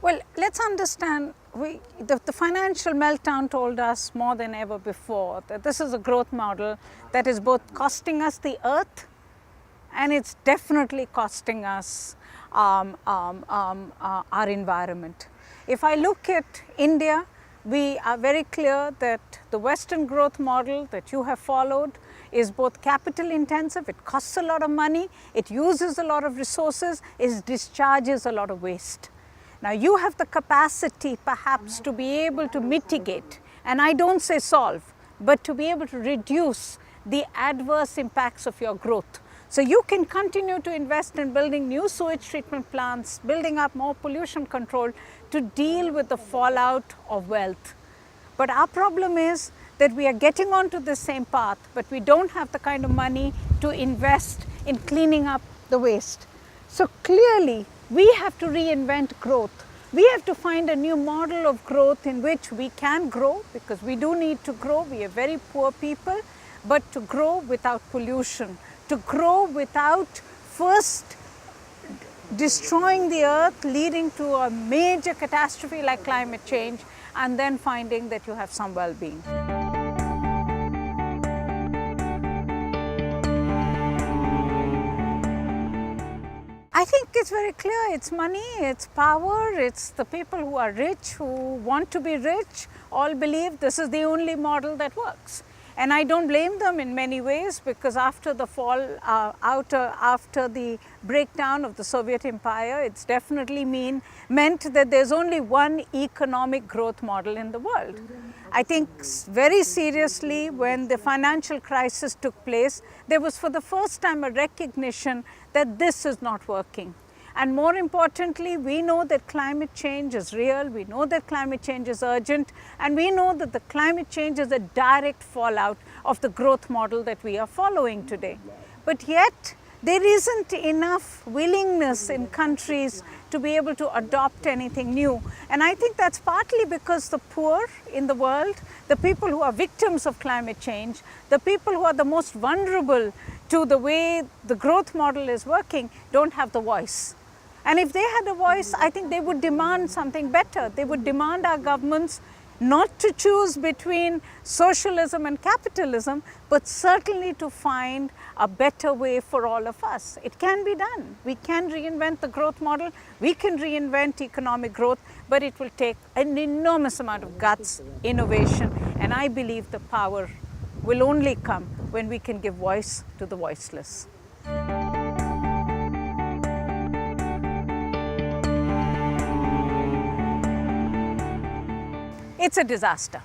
Well, let's understand, the financial meltdown told us more than ever before that this is a growth model that is both costing us the earth and it's definitely costing us our environment. If I look at India, we are very clear that the Western growth model that you have followed is both capital intensive, it costs a lot of money, it uses a lot of resources, it discharges a lot of waste. Now you have the capacity perhaps to be able to mitigate, and I don't say solve, but to be able to reduce the adverse impacts of your growth. So you can continue to invest in building new sewage treatment plants, building up more pollution control to deal with the fallout of wealth. But our problem is that we are getting onto the same path, but we don't have the kind of money to invest in cleaning up the waste. So clearly, we have to reinvent growth. We have to find a new model of growth in which we can grow, because we do need to grow. We are very poor people, but to grow without pollution, to grow without first destroying the earth, leading to a major catastrophe like climate change, and then finding that you have some well-being. I think it's very clear, it's money, it's power, it's the people who are rich, who want to be rich, all believe this is the only model that works. And I don't blame them in many ways, because after the fall, after the breakdown of the Soviet Empire, it's definitely meant that there's only one economic growth model in the world. I think very seriously, when the financial crisis took place, there was for the first time a recognition that this is not working. And more importantly, we know that climate change is real, we know that climate change is urgent, and we know that the climate change is a direct fallout of the growth model that we are following today. But yet, there isn't enough willingness in countries to be able to adopt anything new. And I think that's partly because the poor in the world, the people who are victims of climate change, the people who are the most vulnerable to the way the growth model is working, don't have the voice. And if they had a voice, I think they would demand something better. They would demand our governments not to choose between socialism and capitalism, but certainly to find a better way for all of us. It can be done. We can reinvent the growth model, we can reinvent economic growth, but it will take an enormous amount of guts, innovation, and I believe the power will only come when we can give voice to the voiceless. It's a disaster.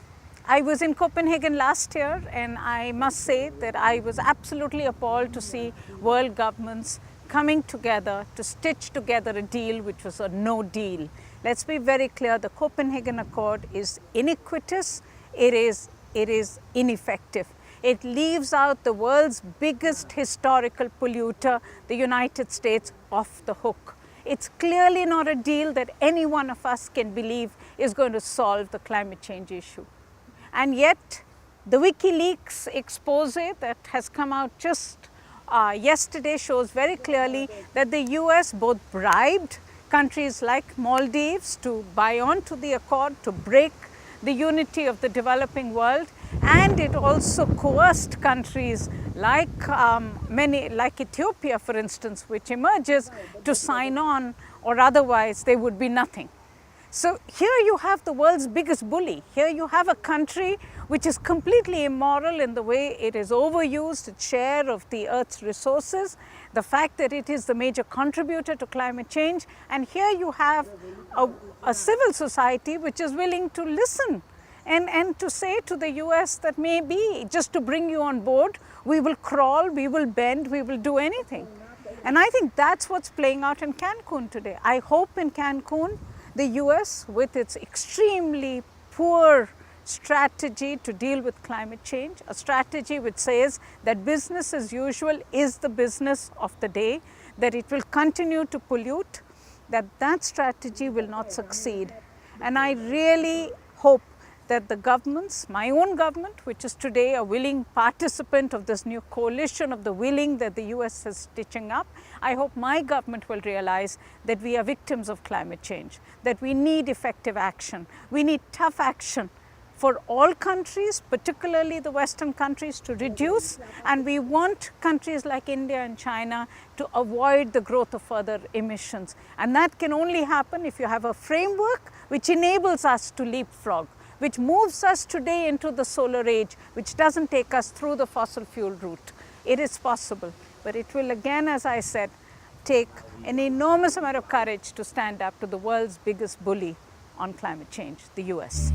I was in Copenhagen last year, and I must say that I was absolutely appalled to see world governments coming together to stitch together a deal which was a no deal. Let's be very clear, the Copenhagen Accord is iniquitous, it is ineffective. It leaves out the world's biggest historical polluter, the United States, off the hook. It's clearly not a deal that any one of us can believe is going to solve the climate change issue. And yet, the WikiLeaks expose that has come out just yesterday shows very clearly that the US both bribed countries like Maldives to buy onto the accord, to break the unity of the developing world, and it also coerced countries like like Ethiopia, for instance, which emerges, to sign on, or otherwise they would be nothing. So here you have the world's biggest bully. Here you have a country which is completely immoral in the way it has overused its share of the Earth's resources, the fact that it is the major contributor to climate change, and here you have a civil society which is willing to listen and to say to the US that maybe just to bring you on board, we will crawl, we will bend, we will do anything. And I think that's what's playing out in Cancun today. I hope in Cancun, the US, with its extremely poor strategy to deal with climate change, a strategy which says that business as usual is the business of the day, that it will continue to pollute, that strategy will not succeed. And I really hope that the governments, my own government, which is today a willing participant of this new coalition of the willing that the US is stitching up, I hope my government will realize that we are victims of climate change, that we need effective action, we need tough action for all countries, particularly the Western countries, to reduce, and we want countries like India and China to avoid the growth of further emissions. And that can only happen if you have a framework which enables us to leapfrog, which moves us today into the solar age, which doesn't take us through the fossil fuel route. It is possible, but it will again, as I said, take an enormous amount of courage to stand up to the world's biggest bully on climate change, the US.